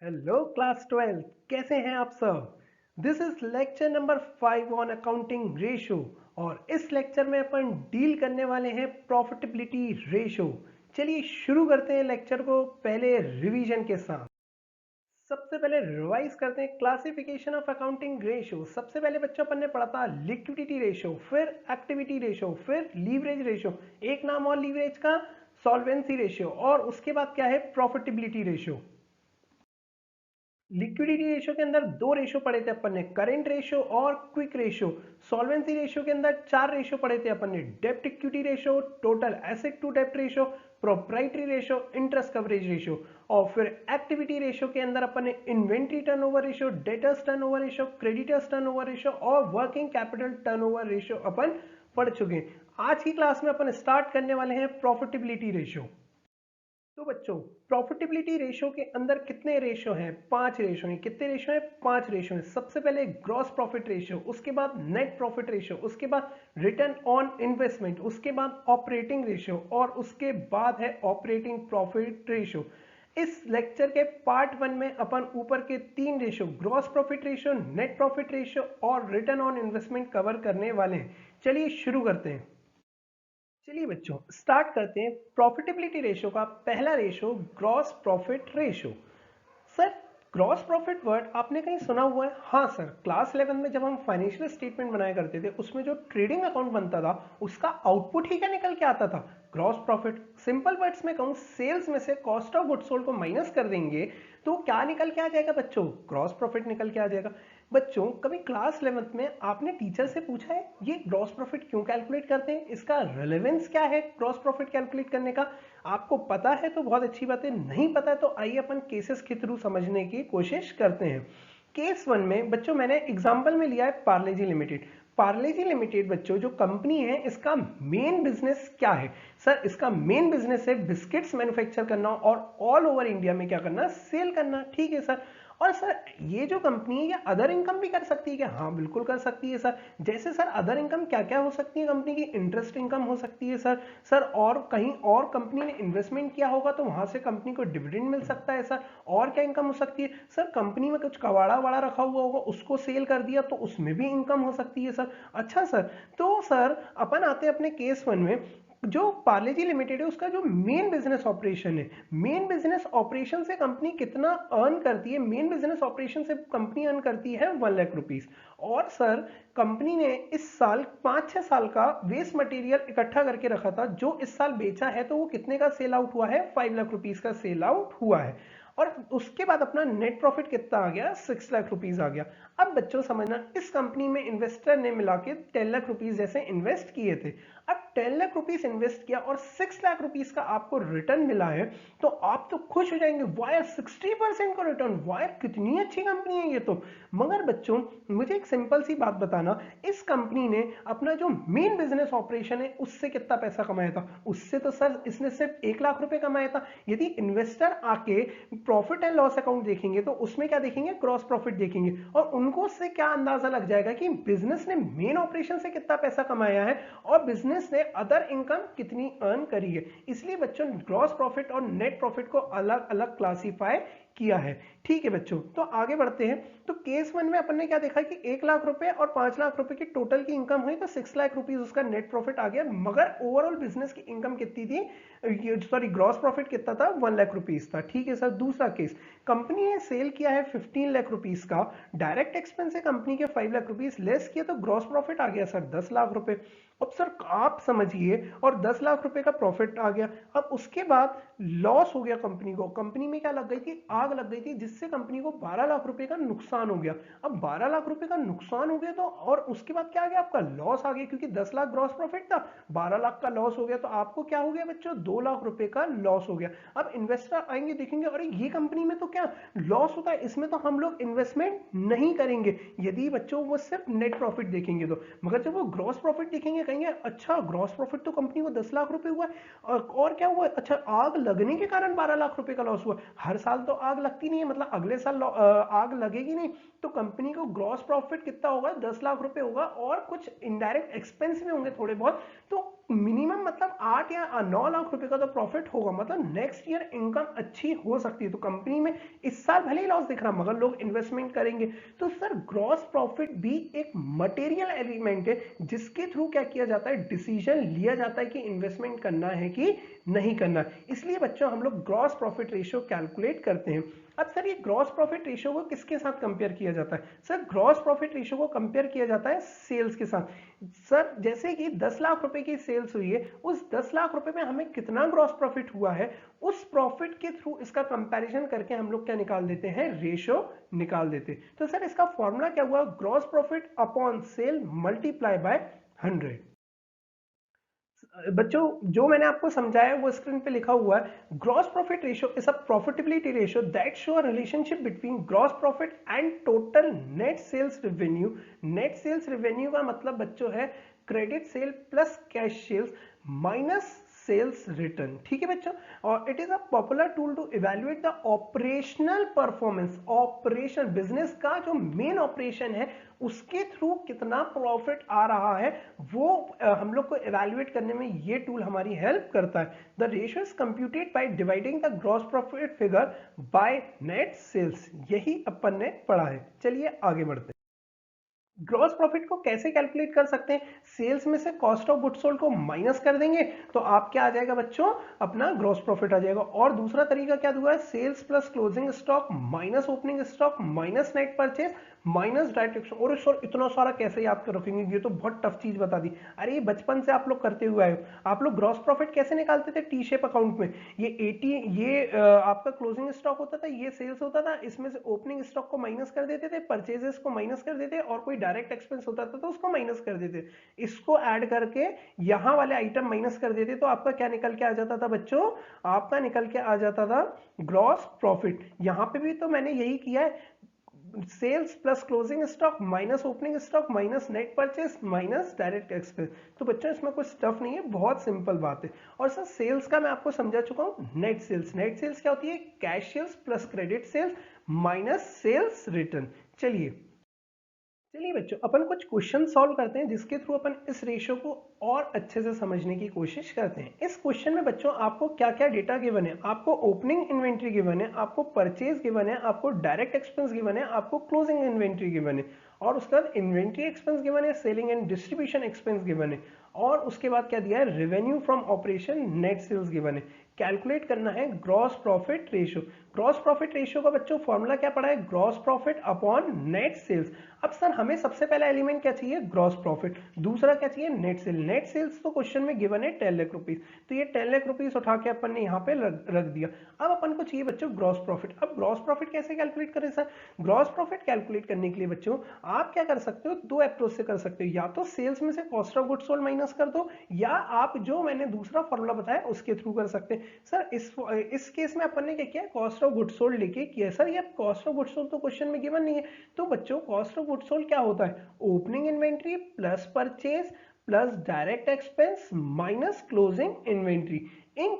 Hello class 12 कैसे हैं आप सब। This is lecture number 5 on accounting ratio और इस लेक्चर में अपन डील करने वाले हैं प्रॉफिटेबिलिटी रेशो। चलिए शुरू करते हैं लेक्चर को पहले रिवीजन के साथ। सबसे पहले रिवाइज करते हैं क्लासिफिकेशन ऑफ अकाउंटिंग रेशो। सबसे पहले बच्चों अपन ने पढ़ा था लिक्विडिटी रेशो, फिर एक्टिविटी रेशो, फिर लीवरेज रेशो, एक नाम और लीवरेज का सॉल्वेंसी रेशो, और उसके बाद क्या है प्रॉफिटेबिलिटी रेशो। लिक्विडिटी रेशियो के अंदर दो रेशियो पढ़े थे अपन ने, करेंट रेशियो और क्विक रेशियो। सॉल्वेंसी रेशियो के अंदर चार रेशियो पढ़े थे अपन ने, डेप्ट equity ratio, total asset to dept ratio, proprietary ratio, interest coverage ratio. और फिर एक्टिविटी रेशियो के अंदर अपन ने inventory turnover ratio, debtors turnover ratio, creditors turnover ratio और वर्किंग कैपिटल टर्नओवर रेशियो अपन पढ़ चुके हैं। आज की क्लास में अपन स्टार्ट करने वाले हैं प्रॉफिटेबिलिटी रेशियो। तो बच्चों प्रॉफिटेबिलिटी रेशियो के अंदर कितने रेशियो हैं? पांच रेशियो हैं। कितने रेशियो हैं? पांच रेशियो हैं। सबसे पहले ग्रॉस प्रॉफिट रेशियो, उसके बाद नेट प्रॉफिट रेशियो, उसके बाद रिटर्न ऑन इन्वेस्टमेंट, उसके बाद ऑपरेटिंग रेशियो और उसके बाद है ऑपरेटिंग प्रॉफिट रेशियो। इस लेक्चर के पार्ट वन में अपन ऊपर के तीन ratio gross profit ratio, net profit ratio और रिटर्न ऑन इन्वेस्टमेंट कवर करने वाले हैं। चलिए शुरू करते हैं। चलिए बच्चों स्टार्ट करते हैं। प्रॉफिटेबिलिटी रेशियो का पहला ratio gross profit ratio. Sir gross profit word आपने कहीं सुना हुआ है? हाँ सर, क्लास 11 में जब हम फाइनेंशियल स्टेटमेंट बनाया करते थे उसमें जो ट्रेडिंग अकाउंट बनता था उसका आउटपुट ही क्या निकल के आता था? Gross profit. सिंपल वर्ड्स में कहूँ, सेल्स में से कॉस्ट ऑफ गुड्स सोल्ड को माइनस कर देंगे तो क्या निकल के आ जाएगा बच्चों? ग्रॉस प्रॉफिट निकल के आ जाएगा। बच्चों कभी क्लास 11th में आपने टीचर से पूछा है ये ग्रॉस प्रॉफिट क्यों कैलकुलेट करते हैं, इसका रेलेवेंस क्या है ग्रॉस प्रॉफिट कैलकुलेट करने का? आपको पता है तो बहुत अच्छी बात है, नहीं पता है तो आइए अपन केसेस के थ्रू समझने की कोशिश करते हैं। केस वन में बच्चों मैंने एग्जांपल में लिया है पार्लेजी लिमिटेड। पार्लेजी लिमिटेड बच्चों जो कंपनी है इसका मेन बिजनेस क्या है? सर इसका मेन बिजनेस है बिस्किट्स मैन्युफैक्चर करना और ऑल ओवर इंडिया में क्या करना? सेल करना। ठीक है सर। और सर ये जो कंपनी है ये अदर इनकम भी कर सकती है क्या? हाँ बिल्कुल कर सकती है सर। जैसे सर अदर इनकम क्या क्या हो सकती है कंपनी की? इंटरेस्ट इनकम हो सकती है सर। सर और कहीं और कंपनी ने इन्वेस्टमेंट किया होगा तो वहां से कंपनी को डिविडेंड मिल सकता है सर। और क्या इनकम हो सकती है? सर कंपनी में कुछ कबाड़ा वाड़ा रखा हुआ होगा उसको सेल कर दिया तो उसमें भी इनकम हो सकती है सर। अच्छा सर, तो सर अपन आते हैं अपने केस वन में। जो पार्लेजी लिमिटेड है उसका जो मेन बिजनेस ऑपरेशन है, मेन बिजनेस ऑपरेशन से कंपनी कितना अर्न करती है? मेन बिजनेस ऑपरेशन से कंपनी अर्न करती है 1 लाख रुपीज। और सर कंपनी ने इस साल 5-6 साल का वेस्ट मटेरियल इकट्ठा करके रखा था जो इस साल बेचा है तो वो कितने का सेल आउट हुआ है? 5 लाख रुपीज का सेल आउट हुआ है। और उसके बाद अपना नेट प्रॉफिट कितना आ गया? 6 लाख रुपीज आ गया। अब बच्चों समझना, इस कंपनी में इन्वेस्टर ने मिला के 10 लाख रुपीज जैसे इन्वेस्ट किए थे। अब 10 लाख रुपीज इन्वेस्ट किया और 6 लाख रुपीज का आपको रिटर्न मिला है तो आप तो खुश हो जाएंगे, वायर 60% का रिटर्न, वायर कितनी अच्छी कंपनी है ये तो। मगर बच्चों मुझे एक सिंपल सी बात बताना, इस कंपनी ने अपना जो मेन बिजनेस ऑपरेशन है उससे कितना पैसा कमाया था? उससे तो सर इसने सिर्फ 1 लाख रुपए कमाया था। यदि इन्वेस्टर आके प्रॉफिट एंड लॉस अकाउंट देखेंगे तो उसमें क्या देखेंगे? क्रॉस प्रॉफिट देखेंगे और उनको उससे क्या अंदाजा लग जाएगा कि बिजनेस ने मेन ऑपरेशन से कितना पैसा कमाया है और बिजनेस ने अदर इनकम कितनी अर्न करी है। इसलिए बच्चों ग्रॉस प्रॉफिट और नेट प्रॉफिट को अलग अलग क्लासिफाई किया है। ठीक है बच्चों, तो आगे बढ़ते हैं। तो केस वन में अपन ने क्या देखा कि 1 लाख रुपए और 5 लाख रुपए की टोटल की इनकम हुई तो 6 लाख रुपीज उसका नेट प्रॉफिट आ गया। मगर ओवरऑल बिजनेस की इनकम कितनी थी? सॉरी ग्रॉस प्रॉफिट कितना था? 1 लाख रुपीज था। ठीक है सर। दूसरा केस, कंपनी ने सेल किया है 15 लाख रुपीज का, डायरेक्ट एक्सपेंस है कंपनी के 5 लाख रुपीज, लेस किया तो ग्रॉस प्रॉफिट आ गया सर 10 लाख रुपए। अब सर आप समझिए, और 10 लाख रुपए का प्रॉफिट आ गया। अब उसके बाद लॉस हो गया कंपनी को, कंपनी में क्या लग गई थी? आग लग गई थी जिससे कंपनी को 12 लाख रुपए का नुकसान हो गया। अब 12 लाख रुपए का नुकसान हो गया तो और उसके बाद क्या आ गया? आपका लॉस आ गया क्योंकि 10 लाख ग्रॉस प्रॉफिट था, 12 लाख का लॉस हो गया तो आपको क्या हो गया बच्चों? 2 लाख रुपए का लॉस हो गया। अब इन्वेस्टर आएंगे देखेंगे अरे ये कंपनी में तो क्या लॉस होता है, इसमें तो हम लोग इन्वेस्टमेंट नहीं करेंगे, यदि बच्चों वो सिर्फ नेट प्रॉफिट देखेंगे तो। मगर जब वो ग्रॉस प्रॉफिट देखेंगे कहेंगे अच्छा ग्रॉस प्रॉफिट तो कंपनी को 10 लाख रुपए हुआ है और क्या हुआ? अच्छा आग लगने के कारण 12 लाख रुपए का लॉस हुआ। हर साल तो आग लगती नहीं है, मतलब अगले साल आग लगेगी नहीं तो कंपनी को ग्रॉस प्रॉफिट कितना होगा? 10 लाख रुपए होगा और कुछ इनडायरेक्ट एक्सपेंस भी होंगे थोड़े बहुत, तो मिनिमम मतलब 8 या 9 लाख रुपए रुपए का तो प्रॉफिट होगा, मतलब नेक्स्ट ईयर इनकम अच्छी हो सकती है। तो कंपनी में इस साल भले ही लॉस दिख रहा मगर लोग इन्वेस्टमेंट करेंगे। तो सर ग्रॉस प्रॉफिट भी एक मटेरियल एलिमेंट है जिसके थ्रू क्या किया जाता है, डिसीजन लिया जाता है कि इन्वेस्टमेंट करना है कि नहीं करना। इसलिए बच्चों हम लोग ग्रॉस प्रॉफिट रेशियो कैलकुलेट करते हैं। अब सर ये ग्रॉस प्रॉफिट रेशियो को किसके साथ कंपेयर किया जाता है? सर ग्रॉस प्रॉफिट रेशियो को कंपेयर किया जाता है सेल्स के साथ। सर जैसे कि 10 लाख रुपए की सेल्स हुई है, उस 10 लाख रुपए में हमें कितना ग्रॉस प्रॉफिट हुआ है, उस प्रॉफिट के थ्रू इसका कंपैरिजन करके हम लोग क्या निकाल देते हैं, रेशियो निकाल देते। तो सर इसका फॉर्मूला क्या हुआ, gross profit upon sale multiply by 100। बच्चों जो मैंने आपको समझाया वो स्क्रीन पे लिखा हुआ है। Gross profit ratio is a profitability ratio that show a relationship between gross profit and total net sales revenue. Net sales revenue का मतलब बच्चों है credit sale plus cash sales minus sales return. ठीक है बच्चों, और it is a popular tool to evaluate the operational performance. Operation business का जो मेन ऑपरेशन है उसके थ्रू कितना प्रॉफिट आ रहा है वो हम लोग को इवैल्यूएट करने में ये टूल हमारी हेल्प करता है। The ratio is computed by dividing the gross profit figure by net sales. यही अपन ने पढ़ा है। चलिए आगे बढ़ते हैं। ग्रॉस प्रॉफिट को कैसे कैलकुलेट कर सकते हैं, सेल्स में से कॉस्ट ऑफ गुड्स सोल्ड को माइनस कर देंगे तो आप क्या आ जाएगा बच्चों, अपना ग्रॉस प्रॉफिट आ जाएगा। और दूसरा तरीका क्या हुआ है, sales plus closing stock minus opening stock minus net purchase minus direct expense. और सर इतना सारा कैसे याद कर रखेंगे, ये तो बहुत टफ चीज बता दी। अरे ये बचपन से आप लोग करते हुए आए हो। आप लोग ग्रॉस प्रॉफिट कैसे निकालते थे, टी शेप अकाउंट में ये 80 ये आपका क्लोजिंग स्टॉक होता था, ये सेल्स होता था, इसमें से ओपनिंग स्टॉक को माइनस कर देते थे, परचेजेस को माइनस कर देते और कोई डायरेक्ट एक्सपेंस होता था तो उसको माइनस कर देते, इसको ऐड करके यहां वाले आइटम माइनस कर देते तो आपका क्या निकल के आ जाता था बच्चों, आपका निकल के आ जाता था ग्रॉस प्रॉफिट। यहां पे भी तो मैंने यही किया है, sales plus closing stock minus opening stock minus net purchase minus direct expense. तो बच्चों इसमें कुछ स्टफ नहीं है, बहुत सिंपल बात है। और सर सेल्स का मैं आपको समझा चुका हूं, नेट सेल्स। नेट सेल्स क्या होती है, cash sales plus credit sales minus sales return. चलिए चलिए बच्चों अपन कुछ क्वेश्चन सॉल्व करते हैं जिसके थ्रू अपन इस रेशियो को और अच्छे से समझने की कोशिश करते हैं। इस क्वेश्चन में बच्चों आपको क्या क्या डेटा गिवन है, आपको ओपनिंग इन्वेंट्री गिवन है, आपको परचेज गिवन है, आपको डायरेक्ट एक्सपेंस गिवन है, आपको क्लोजिंग इन्वेंट्री गिवन है, और उसके बाद इन्वेंट्री एक्सपेंस गिवन है, selling and distribution expense given है, और उसके बाद क्या दिया है, revenue from operation net sales given है। कैलकुलेट करना है gross profit ratio. Gross profit ratio का बच्चों फॉर्मूला क्या पड़ा है, gross profit upon net sales. अब सर हमें सबसे पहला एलिमेंट क्या चाहिए, ग्रॉस प्रॉफिट, दूसरा क्या चाहिए, नेट सेल। नेट सेल्स तो क्वेश्चन में गिवन है 10 लाख रुपीस, तो ये 10 लाख रुपीस उठा के अपन ने यहाँ पे रख दिया। अब अपन को चाहिए बच्चों ग्रॉस प्रॉफिट। अब ग्रॉस प्रॉफिट कैसे कैलकुलेट करें सर, ग्रॉस प्रॉफिट कैलकुलेट करने के लिए बच्चों आप क्या कर सकते हो, दो अप्रोच से कर सकते हो, या तो सेल्स में से cost of goods sold minus कर दो, या आप जो मैंने दूसरा फॉर्मूला बताया उसके थ्रू कर सकते हैं। सर इस केस में अपन ने क्या किया, कॉस्ट ऑफ गुड्स सोल्ड लेके किया। सर ये कॉस्ट ऑफ गुड्स सोल्ड तो क्वेश्चन में गिवन नहीं है, तो बच्चों कॉस्ट ऑफ गुड्स सोल्ड क्या होता है, opening inventory plus purchase plus direct expense minus closing inventory. इन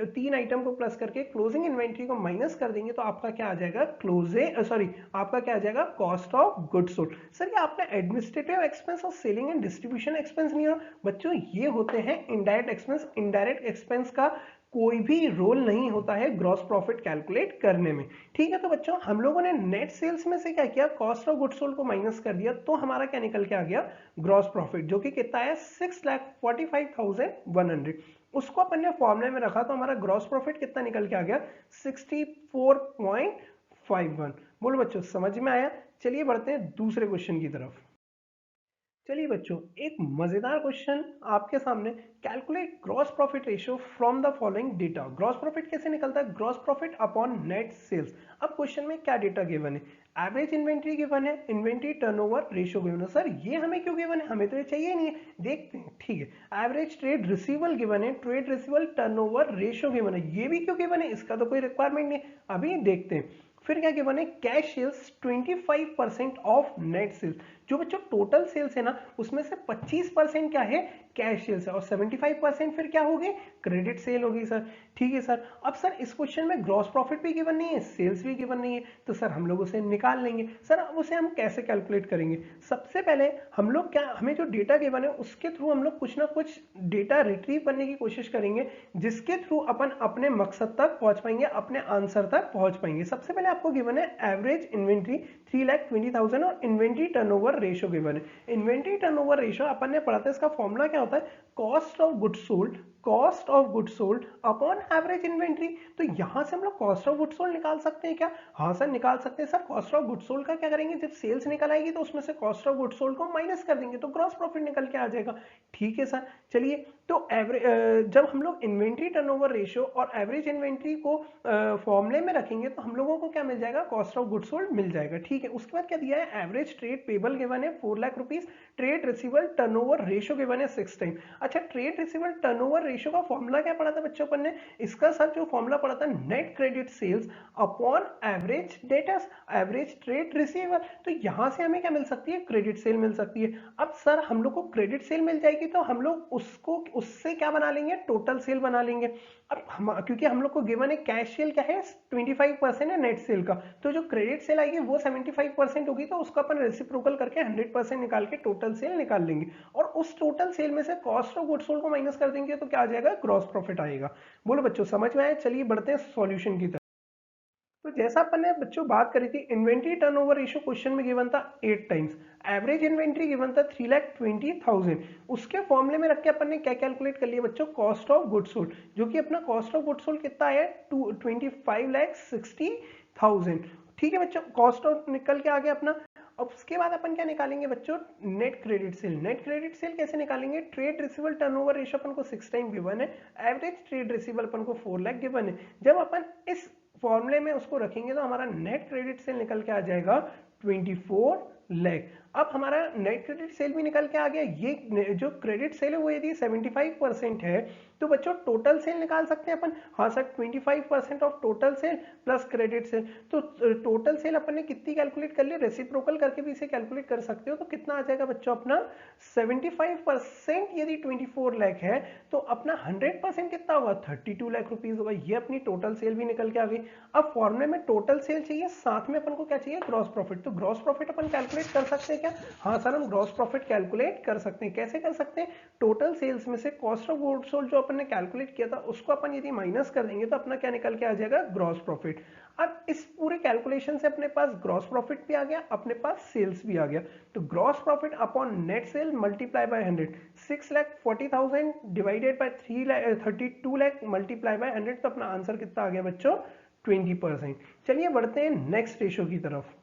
तीन आइटम को प्लस करके क्लोजिंग इन्वेंट्री को माइनस कर देंगे तो आपका क्या आ जाएगा, आपका क्या आ जाएगा, cost of goods sold. Sir ये आपका एडमिनिस्ट्रेटिव एक्सपेंस और सेलिंग एंड डिस्ट्रीब्यूशन एक्सपेंस नहीं हो बच्चों, ये होते हैं इनडायरेक्ट एक्सपेंस। इनडायरेक्ट एक्सपेंस का कोई भी रोल नहीं होता है ग्रॉस प्रॉफिट कैलकुलेट करने में। ठीक है, तो बच्चों हम लोगों ने नेट सेल्स में से क्या किया, कॉस्ट ऑफ गुड्स सोल्ड को माइनस कर दिया, तो हमारा क्या निकल के आ गया, ग्रॉस प्रॉफिट, जो कि कितना है 6,45,100। उसको अपन ने फॉर्मूले में रखा तो हमारा ग्रॉस प्रॉफिट कितना निकल के आ गया, 64.51। बोलो बच्चों समझ में आया। चलिए बढ़ते हैं दूसरे क्वेश्चन की तरफ। चलिए बच्चों एक मजेदार क्वेश्चन आपके सामने, calculate gross profit ratio from the following data. Gross profit कैसे निकलता है, gross profit upon net sales. अब क्वेश्चन में क्या डेटा गिवन है, एवरेज इन्वेंट्री गिवन है, इन्वेंट्री टर्नओवर रेशियो गिवन है। सर ये हमें क्यों गिवन है, हमें तो ये चाहिए नहीं है, देखते हैं। ठीक है, एवरेज ट्रेड रिसीवल गिवन है, ट्रेड रिसीवल टर्नओवर रेशियो गिवन है, ये भी क्यों गिवन है, इसका तो कोई रिक्वायरमेंट नहीं, अभी देखते हैं। फिर क्या गिवन है, cash sales 25% of net sales. जो बच्चों टोटल सेल्स है ना उसमें से 25% क्या है, कैश सेल से और 75% फिर क्या होगी, क्रेडिट सेल होगी सर। ठीक है सर। अब सर इस क्वेश्चन में ग्रॉस प्रॉफिट भी गिवन नहीं है, सेल्स भी गिवन नहीं है, तो सर हम लोग उसे निकाल लेंगे। सर अब उसे हम कैसे कैलकुलेट करेंगे, सबसे पहले हम लोग क्या, हमें जो डेटा गिवन है उसके थ्रू हम लोग कुछ ना कुछ डेटा रिट्रीव करने की कोशिश करेंगे, जिसके थ्रू अपन अपने मकसद तक पहुंच पाएंगे, अपने आंसर तक पहुंच पाएंगे। सबसे पहले आपको गिवन है एवरेज इन्वेंट्री 3,20,000 और इन्वेंट्री टर्नओवर रेशियो गिवन है। इन्वेंट्री टर्नओवर रेशियो अपन ने पढ़ा था, इसका फॉर्मूला क्या होता है, cost of goods sold, cost of goods sold upon average inventory. तो यहां से हम लोग कॉस्ट ऑफ गुड्स सोल्ड निकाल सकते हैं क्या, हाँ सर निकाल सकते हैं। Sir cost of goods sold का क्या करेंगे, जब सेल्स निकल आएगी तो उसमें से कॉस्ट ऑफ गुड्स सोल्ड को माइनस कर देंगे तो ग्रॉस प्रॉफिट निकल के आ जाएगा। ठीक है सर। चलिए, तो एवरेज जब हम लोग इन्वेंट्री टर्नओवर रेशियो और एवरेज इन्वेंट्री को फॉर्मूले में रखेंगे तो हम लोगों को क्या मिल जाएगा, कॉस्ट ऑफ गुड्स सोल्ड मिल जाएगा। ठीक है। उसके बाद क्या दिया है, एवरेज ट्रेड पेबल गिवन है 4 lakh rupees, trade receivable turnover ratio given है 6 टाइम। अच्छा, ट्रेड रिसीवेबल टर्नओवर रेशियो का फॉर्मूला क्या पढ़ा था बच्चों अपन ने, इसका सर जो फॉर्मूला पढ़ा था, net credit sales upon average debtors, average trade receivable. तो यहां से हमें क्या मिल सकती है, क्रेडिट सेल मिल सकती है। अब सर हम लोग को क्रेडिट सेल मिल जाएगी तो हम लोग उसको उससे क्या बना लेंगे, टोटल सेल बना लेंगे। अब क्योंकि हम लोग को गिवन है कैश सेल क्या है 25% है नेट सेल का, तो जो क्रेडिट सेल आएगी वो 75% होगी, तो उसको अपन रेसिप्रोकल करके 100% निकाल के टोटल सेल निकाल लेंगे और उस टोटल सेल में से कॉस्ट ऑफ गुड्स सोल्ड को माइनस कर देंगे तो क्या आ जाएगा, ग्रॉस प्रॉफिट आएगा। बोलो बच्चों समझ में आया। चलिए बढ़ते हैं सॉल्यूशन की तरफ। तो जैसा अपन ने बच्चों बात करी थी, इन्वेंट्री टर्नओवर रेशियो क्वेश्चन में गिवन था 8 टाइम्स, एवरेज इन्वेंट्री गिवन था 3,20,000। उसके फॉर्मूले में रख के अपन ने क्या कैलकुलेट कर लिया बच्चों, कॉस्ट ऑफ गुड्स सोल्ड, जो कि अपना कॉस्ट ऑफ गुड्स सोल्ड कितना आया, 25,60,000। ठीक है बच्चों, कॉस्ट ऑफ निकल के आ गया अपना। अब उसके बाद अपन क्या निकालेंगे बच्चों, net credit sale. Net credit sale कैसे निकालेंगे, ट्रेड रिसीवेबल टर्नओवर रेशियो अपन को 6 टाइम गिवन है, एवरेज ट्रेड रिसीवेबल अपन को 4 लाख गिवन है। जब अपन इस फॉर्मूले में उसको रखेंगे तो हमारा नेट क्रेडिट सेल निकल के आ जाएगा 24 लाख। अब हमारा नेट क्रेडिट सेल भी निकल के आ गया। ये जो क्रेडिट सेल है वो यदि 75% है तो बच्चों टोटल सेल निकाल सकते हैं अपन, हाँ sir 25% of total sale plus credit cell. तो टोटल सेल अपन ने कितनी कैलकुलेट कर ली, रेसिप्रोकल करके भी इसे कैलकुलेट कर सकते हो, तो कितना आ जाएगा बच्चों अपना 75% यदि 24 लाख है तो अपना 100% कितना होगा, 32 लाख रुपीज होगा। ये अपनी टोटल सेल भी निकल के आ गई। अब फॉर्मूले में टोटल सेल चाहिए, साथ में अपन को क्या चाहिए, ग्रॉस प्रॉफिट। तो ग्रॉस प्रॉफिट अपन कैलकुलेट कर सकते हैं क्या, हाँ सर हम ग्रॉस प्रॉफिट कैलकुलेट कर सकते हैं। कैसे कर सकते हैं, टोटल सेल्स में से कॉस्ट ऑफ गुड्स सोल्ड जो अपन ने कैलकुलेट किया था उसको अपन यदि माइनस कर देंगे तो अपना क्या निकल के आ जाएगा, ग्रॉस प्रॉफिट। अब इस पूरे कैलकुलेशन से अपने पास ग्रॉस प्रॉफिट भी आ गया, अपने पास सेल्स भी आ गया। तो gross profit upon net cell multiply by 100, 6,40,000 divided by 32 lakh multiply by 100, तो अपना आंसर कितना आ गया बच्चों, 20%। चलिए बढ़ते हैं नेक्स्ट रेशो की तरफ।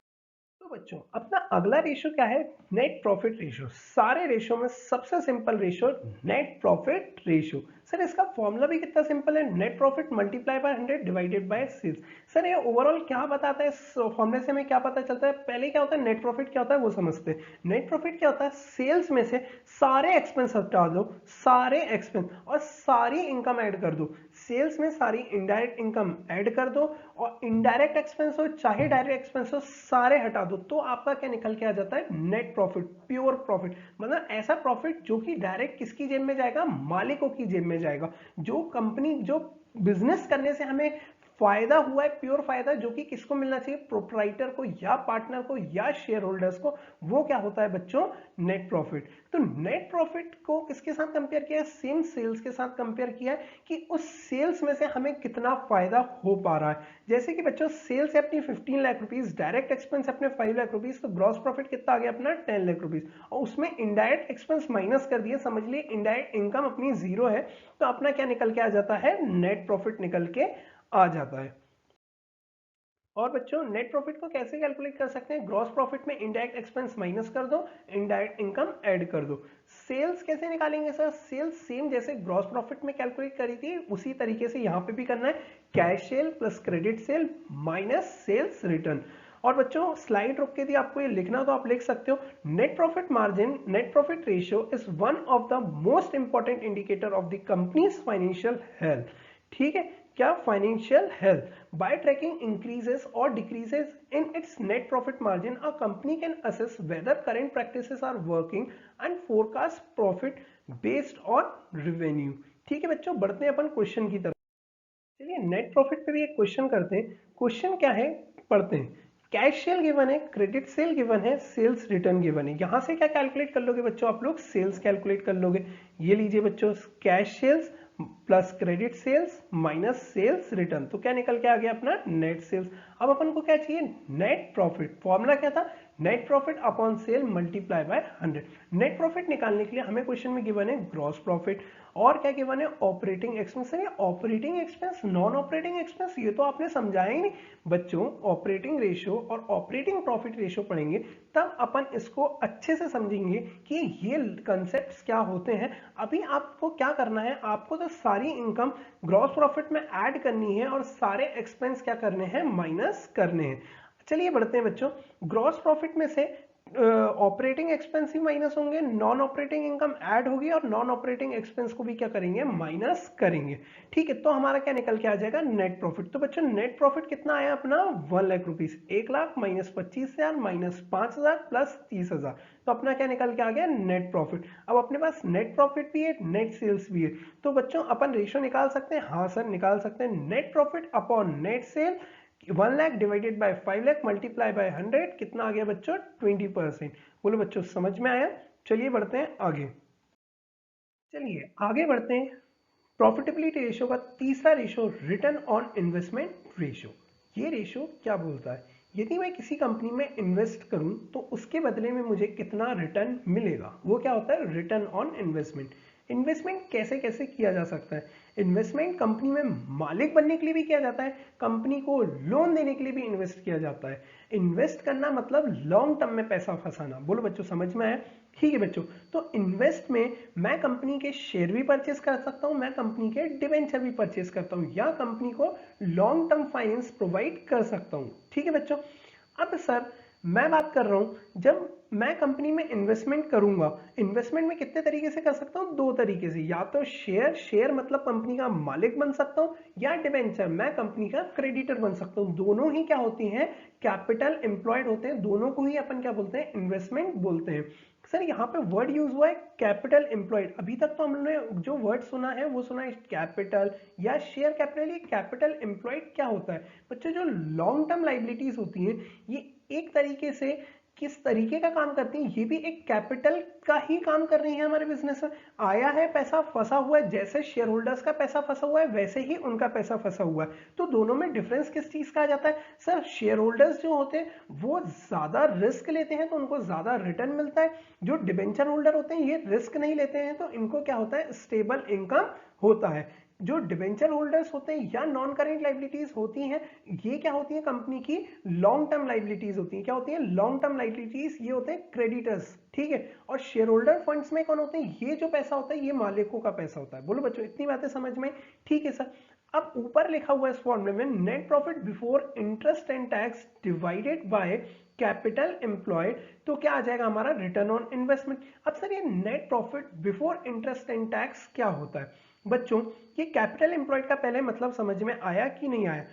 तो बच्चों अपना अगला रेशियो क्या है, नेट प्रॉफिट रेशियो। सारे रेशियो में सबसे simple ratio net profit ratio. Sir इसका फॉर्मूला भी कितना सिंपल है, net profit multiply by 100 divided by sales. Sir ये ओवरऑल क्या बताता है, इस फॉर्मूले से हमें क्या पता चलता है, पहले क्या होता है नेट प्रॉफिट क्या होता है वो समझते हैं। नेट प्रॉफिट क्या होता है, सेल्स में से सारे एक्सपेंस हटा दो, सारे एक्सपेंस और सारी इनकम ऐड कर दो। सेल्स में सारी इनडायरेक्ट इनकम ऐड कर दो और इनडायरेक्ट एक्सपेंस हो चाहे डायरेक्ट एक्सपेंस हो सारे हटा दो, तो आपका क्या निकल के आ जाता है, नेट प्रॉफिट, प्योर प्रॉफिट। मतलब ऐसा प्रॉफिट जो कि डायरेक्ट किसकी जेब में जाएगा, मालिकों की जेब में जाएगा। जो कंपनी, जो बिजनेस करने से हमें फायदा हुआ है, प्योर फायदा, जो कि किसको मिलना चाहिए, प्रोप्राइटर को या पार्टनर को या शेयर होल्डर्स को, वो क्या होता है बच्चों, नेट प्रॉफिट। तो नेट प्रॉफिट को किसके साथ कंपेयर किया है, सेम सेल्स के साथ कंपेयर किया है कि उस सेल्स में से हमें कितना फायदा हो पा रहा है। जैसे कि बच्चों सेल्स है अपनी 15 लाख रुपीस, डायरेक्ट एक्सपेंस अपने 5 लाख रुपीस, तो ग्रॉस प्रॉफिट कितना आ गया अपना 10 लाख रुपीस, और उसमें इनडायरेक्ट एक्सपेंस माइनस कर दिया, समझ लिए इनडायरेक्ट इनकम अपनी जीरो है, तो अपना क्या निकल के आ जाता है, नेट प्रॉफिट निकल के आ जाता है। और बच्चों नेट प्रॉफिट को कैसे कैलकुलेट कर सकते हैं, ग्रॉस प्रॉफिट में इनडायरेक्ट एक्सपेंस माइनस कर दो, इनडायरेक्ट इनकम ऐड कर दो। सेल्स कैसे निकालेंगे सर, सेल्स सेम जैसे ग्रॉस प्रॉफिट में कैलकुलेट करी थी उसी तरीके से यहाँ पे भी करना है, cash sale plus credit sale minus sales return. और बच्चों स्लाइड रुक के दी, आपको ये लिखना तो आप लिख सकते हो, net profit margin, net profit ratio is one of the most important indicator of the companies financial health. ठीक है, क्या financial health, by tracking increases or decreases in its net profit margin, a company can assess whether current practices are working and forecast profit based on revenue. ठीक है बच्चों, बढ़ते हैं अपन question की तरफ। चलिए नेट प्रॉफिट पे भी एक क्वेश्चन करते हैं। क्वेश्चन क्या है, पढ़ते हैं। कैश सेल गिवन है, क्रेडिट सेल गिवन है, सेल्स रिटर्न गिवन है। यहां से क्या कैलकुलेट कर लोगे बच्चों आप लोग, सेल्स कैलकुलेट कर लोगे। ये लीजिए बच्चों, cash sales plus credit sales minus sales return, तो क्या निकल के आ गया अपना नेट सेल्स। अब अपन को क्या चाहिए, नेट प्रॉफिट। फॉर्मूला क्या था, net profit upon sale multiply by 100। Net profit निकालने के लिए हमें क्वेश्चन में गिवन है ग्रॉस प्रॉफिट, और क्या गिवन है, ऑपरेटिंग एक्सपेंस। है operating expense, non operating expense, ये तो आपने समझाया ही नहीं बच्चों। ऑपरेटिंग रेशियो और ऑपरेटिंग प्रॉफिट रेशियो पढ़ेंगे तब अपन इसको अच्छे से समझेंगे कि ये कंसेप्ट्स क्या होते हैं। अभी आपको क्या करना है, आपको तो सारी इनकम ग्रॉस प्रॉफिट में ऐड करनी है और सारे एक्सपेंस क्या करने हैं, माइनस करने हैं। चलिए बढ़ते हैं बच्चों, ग्रॉस प्रॉफिट में से ऑपरेटिंग एक्सपेंस ही माइनस होंगे, नॉन ऑपरेटिंग इनकम ऐड होगी और नॉन ऑपरेटिंग एक्सपेंस को भी क्या करेंगे, माइनस करेंगे। ठीक है, तो हमारा क्या निकल के आ जाएगा, नेट प्रॉफिट। तो बच्चों नेट प्रॉफिट कितना आया अपना, 1 lakh rupees. 1 lakh minus 25,000 minus 5,000 plus 30,000, तो अपना क्या निकल के आ गया, नेट प्रॉफिट। अब अपने पास नेट प्रॉफिट भी है, नेट सेल्स भी है, तो बच्चों अपन रेशियो निकाल सकते हैं। हाँ सर निकाल सकते हैं। Net profit upon net cell, 1 lakh divided by 5 lakh multiply by 100, कितना आ गया बच्चों, 20%। बोलो बच्चों समझ में आया। चलिए बढ़ते हैं आगे। चलिए आगे बढ़ते हैं। प्रॉफिटेबिलिटी रेशियो का तीसरा ratio, return on investment ratio. ये रेशियो क्या बोलता है, यदि मैं किसी कंपनी में इन्वेस्ट करूं तो उसके बदले में मुझे कितना रिटर्न मिलेगा, वो क्या होता है, रिटर्न ऑन इन्वेस्टमेंट। इन्वेस्टमेंट कैसे कैसे किया जा सकता है, इन्वेस्टमेंट कंपनी में मालिक बनने के लिए भी किया जाता है, कंपनी को लोन देने के लिए भी इन्वेस्ट किया जाता है। इन्वेस्ट करना मतलब लॉन्ग टर्म में पैसा फंसाना। बोलो बच्चों समझ में आया। ठीक है बच्चों, तो इन्वेस्ट में मैं कंपनी के शेयर भी परचेस कर सकता हूं, मैं कंपनी के डिवेंचर भी परचेस करता हूं, या कंपनी को लॉन्ग टर्म फाइनेंस प्रोवाइड कर सकता हूं। ठीक है बच्चों, अब सर मैं बात कर रहा हूं, जब मैं कंपनी में इन्वेस्टमेंट करूंगा, इन्वेस्टमेंट में कितने तरीके से कर सकता हूं, दो तरीके से। या तो शेयर, शेयर मतलब कंपनी का मालिक बन सकता हूं, या डिवेंचर, मैं कंपनी का क्रेडिटर बन सकता हूं। दोनों ही क्या होती हैं, कैपिटल एम्प्लॉयड होते हैं, दोनों को ही अपन क्या बोलते हैं, इन्वेस्टमेंट बोलते हैं। सर यहाँ पे वर्ड यूज हुआ है कैपिटल एम्प्लॉयड। अभी तक तो हमने जो वर्ड सुना है वो सुना है कैपिटल या शेयर कैपिटल। ये कैपिटल एम्प्लॉयड क्या होता है बच्चों, जो लॉन्ग टर्म लाइबिलिटीज होती हैं, ये एक तरीके से किस तरीके का काम करती हैं, ये भी एक कैपिटल का ही काम कर रही है हमारे बिजनेस में। आया है पैसा, फंसा हुआ है, जैसे शेयर होल्डर्स का पैसा फंसा हुआ है वैसे ही उनका पैसा फंसा हुआ है। तो दोनों में डिफरेंस किस चीज का आ जाता है, सर शेयर होल्डर्स जो होते हैं वो ज्यादा रिस्क लेते हैं तो उनको ज्यादा रिटर्न मिलता है। जो डिबेंचर होल्डर होते हैं ये रिस्क नहीं लेते हैं तो इनको क्या होता है, स्टेबल इनकम होता है। जो डिबेंचर होल्डर्स होते हैं या नॉन करेंट लाइबिलिटीज होती हैं, ये क्या होती है, कंपनी की लॉन्ग टर्म लाइबिलिटीज होती है। क्या होती है, लॉन्ग टर्म लाइबिलिटीज, ये होते हैं क्रेडिटर्स। ठीक है, और शेयर होल्डर फंड्स में कौन होते हैं, ये जो पैसा होता है ये मालिकों का पैसा होता है। बोलो बच्चों इतनी बातें समझ में। ठीक है सर, अब ऊपर लिखा हुआ है इस फॉर्मूले में, net profit before interest and tax divided by capital employed, तो क्या आ जाएगा हमारा, रिटर्न ऑन इन्वेस्टमेंट। अब सर ये net profit before interest and tax क्या होता है बच्चों, ये कैपिटल एम्प्लॉयड का पहले मतलब समझ में आया कि नहीं आया।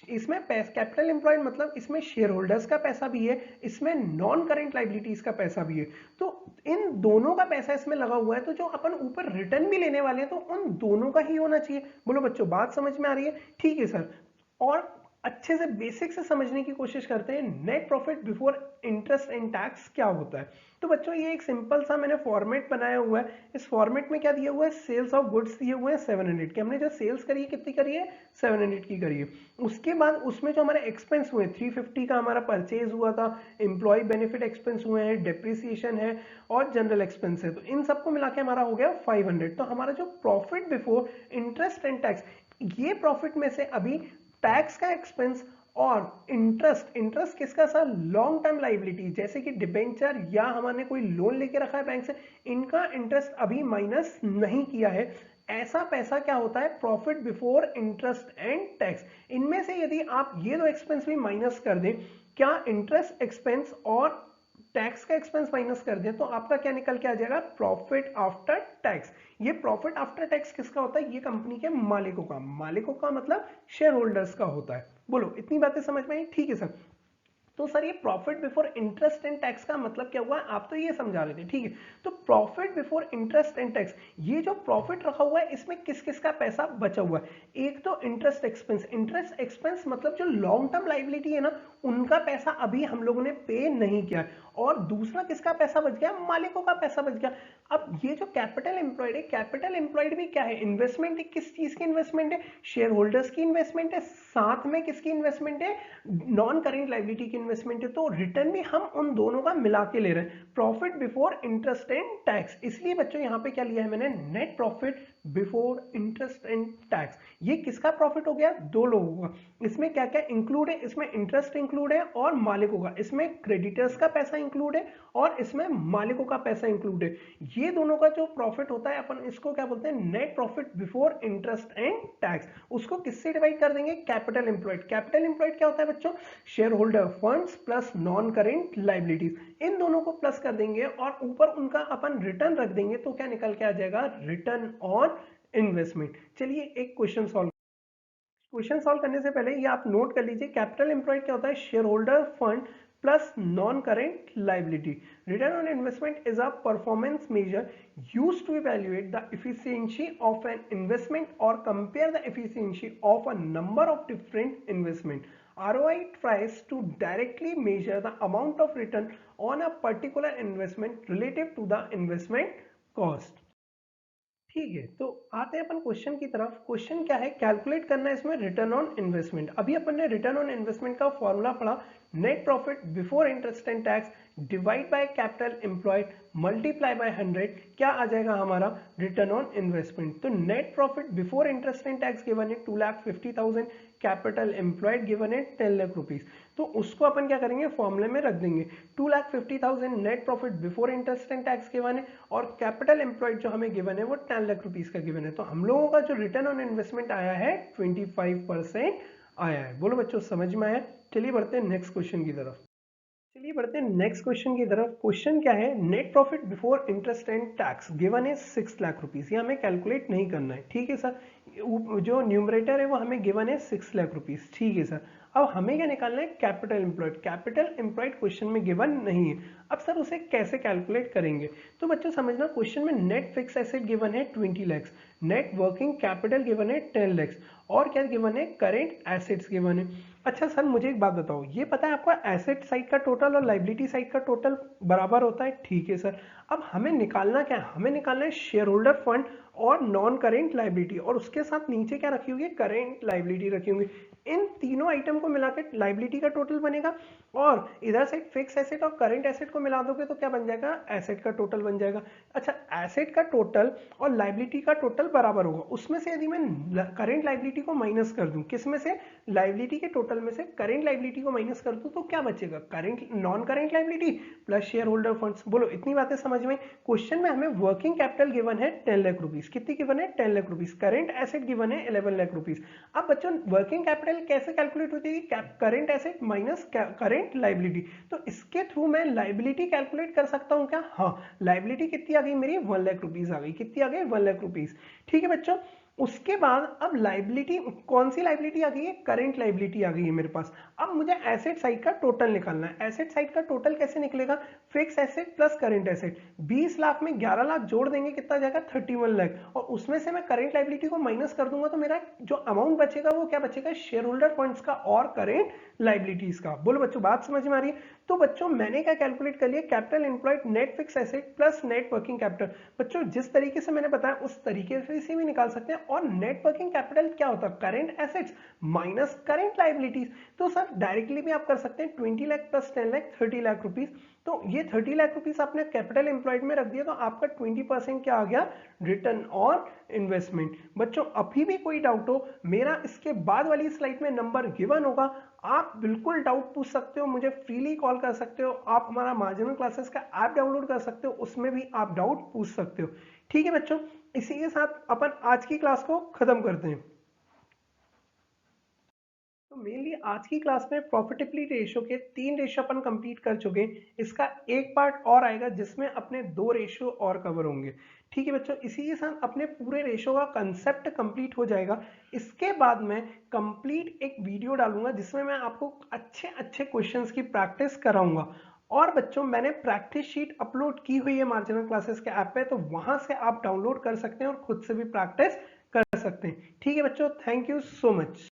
इसमें कैपिटल एम्प्लॉयड मतलब इसमें शेयर होल्डर्स का पैसा भी है, इसमें नॉन करेंट लाइबिलिटीज का पैसा भी है, तो इन दोनों का पैसा इसमें लगा हुआ है, तो जो अपन ऊपर रिटर्न भी लेने वाले हैं तो उन दोनों का ही होना चाहिए। बोलो बच्चों बात समझ में आ रही है। ठीक है सर, और अच्छे से बेसिक से समझने की कोशिश करते हैं, net profit before interest and tax क्या होता है। तो बच्चों ये एक सिंपल सा मैंने फॉर्मेट बनाया हुआ है। इस फॉर्मेट में क्या दिया हुआ है, सेल्स ऑफ गुड्स दिए हुए हैं 700 के, हमने जो सेल्स करी है कितनी करी है, 700 की करी है। उसके बाद उसमें जो हमारे एक्सपेंस हुए 350 का हमारा परचेज हुआ था, एम्प्लॉय बेनिफिट एक्सपेंस हुए हैं, डेप्रिसिएशन है और जनरल एक्सपेंस है, तो इन सबको मिला के हमारा हो गया 500। तो हमारा जो profit before interest and tax, ये प्रॉफिट में से अभी टैक्स का एक्सपेंस और इंटरेस्ट, इंटरेस्ट किसका सर, लॉन्ग टर्म लाइबिलिटी जैसे कि डिबेंचर या हमने कोई लोन लेके रखा है बैंक से, इनका इंटरेस्ट अभी माइनस नहीं किया है। ऐसा पैसा क्या होता है, profit before interest and tax. इनमें से यदि आप ये दो एक्सपेंस भी माइनस कर दें, क्या इंटरेस्ट एक्सपेंस और टैक्स का एक्सपेंस माइनस कर दें, तो आपका क्या निकल के आ जाएगा, प्रॉफिट आफ्टर टैक्स। ये प्रॉफिट आफ्टर टैक्स किसका होता है, ये कंपनी के मालिकों का, मालिकों का मतलब शेयर होल्डर्स का होता है। बोलो इतनी बातें समझ में आई। ठीक है सर, तो सर ये profit before interest and tax का मतलब क्या हुआ, आप तो ये समझा रहे थे, ठीक है। तो profit before interest and tax, ये जो प्रॉफिट रखा हुआ है इसमें किस किस का पैसा बचा हुआ है। एक तो इंटरेस्ट एक्सपेंस, इंटरेस्ट एक्सपेंस मतलब जो लॉन्ग टर्म लाइबिलिटी है ना, उनका पैसा अभी हम लोगों ने पे नहीं किया। और दूसरा किसका पैसा बच गया, मालिकों का पैसा बच गया। अब ये जो कैपिटल एम्प्लॉयड है, कैपिटल एम्प्लॉयड भी क्या है, इन्वेस्टमेंट है। किस चीज की इन्वेस्टमेंट है, शेयर होल्डर्स की इन्वेस्टमेंट है, साथ में किसकी इन्वेस्टमेंट है, नॉन करेंट लाइबिलिटी की इन्वेस्टमेंट है। तो रिटर्न भी हम उन दोनों का मिला के ले रहे हैं, profit before interest and tax. इसलिए बच्चों यहाँ पे क्या लिया है मैंने, net profit before interest and tax. ये किसका प्रॉफिट हो गया, दो लोगों का। इसमें क्या क्या इंक्लूड है, इसमें इंटरेस्ट इंक्लूड है और मालिकों का, इसमें क्रेडिटर्स का पैसा इंक्लूड है और इसमें मालिकों का पैसा इंक्लूड है। ये दोनों का जो प्रॉफिट होता है अपन इसको क्या बोलते हैं, net profit before interest and tax. उसको किससे डिवाइड कर देंगे, कैपिटल एम्प्लॉयड। कैपिटल एम्प्लॉयड क्या होता है बच्चों, share holder funds plus non current liabilities, इन दोनों को प्लस कर देंगे और ऊपर उनका अपन रिटर्न रख देंगे। तो क्या निकल के आ जाएगा, रिटर्न ऑन इन्वेस्टमेंट। चलिए एक क्वेश्चन सॉल्व करने से पहले ये आप नोट कर लीजिए, कैपिटल एम्प्लॉयड क्या होता है, share holder fund plus non current liability. Return on investment is a performance measure used to evaluate the efficiency of an investment or compare the efficiency of a number of different investment. ROI tries to directly measure the amount of return on a particular investment relative to the investment cost. ठीक है, तो आते हैं अपन question की तरफ। Question क्या है, calculate करना है इसमें रिटर्न ऑन इन्वेस्टमेंट। अभी अपन ने रिटर्न ऑन इन्वेस्टमेंट का फॉर्मूला पढ़ा, net profit before interest and tax divide by capital employed multiply by 100, क्या आ जाएगा हमारा, रिटर्न ऑन इन्वेस्टमेंट। तो net profit before interest and tax given है 2,50,000, कैपिटल एम्प्लॉयड गिवन है 10 लाख रुपीज। तो उसको अपन क्या करेंगे, फॉर्मूले में रख देंगे। 2,50,000 net profit before interest and tax given है और कैपिटल एम्प्लॉयड जो हमें गिवन है वो 10 लाख रुपीज का गिवन है। तो हम लोगों का जो रिटर्न ऑन इन्वेस्टमेंट आया है 25% आया है। बोलो बच्चों समझ में आया। चलिए बढ़ते हैं नेक्स्ट क्वेश्चन की तरफ। क्वेश्चन क्या है, net profit before interest and tax given है 6 लाख रुपीज। ये हमें कैलकुलेट नहीं करना है, ठीक है सर। जो न्यूमरेटर है वो हमें गिवन है 6 लाख रुपीज, ठीक है सर। अब हमें क्या निकालना है, capital employed. Capital employed question में गिवन नहीं है। अब सर उसे कैसे कैलकुलेट करेंगे, तो बच्चों समझना, क्वेश्चन में नेट फिक्स एसेट गिवन है 20 lakhs, net working capital given है 10 लैक्स और क्या गिवन है, करेंट एसेट्स गिवन है। अच्छा सर मुझे एक बात बताओ, ये पता है आपको एसेट साइड का टोटल और लाइबिलिटी साइड का टोटल बराबर होता है, ठीक है सर। अब हमें निकालना क्या है, हमें निकालना है शेयर होल्डर फंड और नॉन करेंट लाइबिलिटी और उसके साथ नीचे क्या रखी होगी, करेंट लाइबिलिटी रखी होंगी। इन तीनों आइटम को मिलाकर लाइबिलिटी का टोटल बनेगा और इधर से फिक्स एसेट और करंट एसेट को मिला दोगे तो क्या बन जाएगा, एसेट का टोटल बन जाएगा। अच्छा एसेट का टोटल और लाइबिलिटी का टोटल बराबर होगा, उसमें से यदि मैं करंट लाइबिलिटी को माइनस कर दूं, किस में से, लाइबिलिटी के टोटल में से करंट लाइबिलिटी को माइनस कर दूं तो क्या बचेगा, current non current liability plus share holder funds. बोलो इतनी बातें समझ में। क्वेश्चन में हमें वर्किंग कैपिटल गिवन है 10 लाख रुपीस, कितनी गिवन है, 10 lakh rupees. Current asset given है 11 लाख रुपीस। अब बच्चों वर्किंग कैपिटल कैसे कैलकुलेट होती है, current asset minus current liability. तो इसके थ्रू मैं लाइबिलिटी कैलकुलेट कर सकता हूं क्या, हाँ। लाइबिलिटी कितनी आ गई मेरी, 1 लाख रुपीस आ गई, कितनी आ गई, 1 लाख रुपीस, ठीक है बच्चों। उसके बाद अब लाइबिलिटी, कौन सी लाइबिलिटी आ गई है, करंट लाइबिलिटी आ गई है मेरे पास। अब मुझे एसेट साइड का टोटल निकालना है। एसेट साइड का टोटल कैसे निकलेगा, fix asset plus current asset. 20 lakh में 11 लाख जोड़ देंगे, कितना जाएगा, 31 लाख। और उसमें से मैं करंट लाइबिलिटी को माइनस कर दूंगा तो मेरा जो अमाउंट बचेगा वो क्या बचेगा, शेयर होल्डर फंड्स का और करंट लाइबिलिटीज का। बोलो बच्चों बात समझ में आ रही है। तो बच्चों मैंने क्या कैलकुलेट कर लिया, capital employed net fix asset plus net working capital. बच्चों जिस तरीके से मैंने बताया उस तरीके से भी निकाल सकते हैं। और नेट वर्किंग कैपिटल क्या होता है, current assets minus current liabilities. तो सर डायरेक्टली भी आप कर सकते हैं, 20 लाख प्लस 10 लाख 30 लाख रुपीज। तो ये 30 लाख रुपीस आपने कैपिटल एम्प्लॉयड में रख दिया तो आपका 20% क्या आ गया, रिटर्न ऑन इन्वेस्टमेंट। बच्चों अभी भी कोई डाउट हो, मेरा इसके बाद वाली स्लाइड में नंबर गिवन होगा, आप बिल्कुल डाउट पूछ सकते हो, मुझे फ्रीली कॉल कर सकते हो। आप हमारा मार्जिनल क्लासेस का ऐप डाउनलोड कर सकते हो, उसमें भी आप डाउट पूछ सकते हो। ठीक है बच्चों, इसी के साथ अपन आज की क्लास को खत्म करते हैं। तो मेनली आज की क्लास में प्रॉफिटेबिलिटी रेशो के 3 रेशो अपन कंप्लीट कर चुके हैं। इसका एक पार्ट और आएगा जिसमें अपने 2 रेशो और कवर होंगे। ठीक है बच्चों, इसी के साथ अपने पूरे रेशो का कंसेप्ट कंप्लीट हो जाएगा। इसके बाद मैं कंप्लीट एक वीडियो डालूंगा जिसमें मैं आपको अच्छे अच्छे क्वेश्चंस की प्रैक्टिस कराऊंगा। और बच्चों, मैंने प्रैक्टिस शीट अपलोड की हुई है मार्जिनल क्लासेस के ऐप पे, तो वहां से आप डाउनलोड कर सकते हैं और खुद से भी प्रैक्टिस कर सकते हैं। ठीक है बच्चों, थैंक यू सो मच।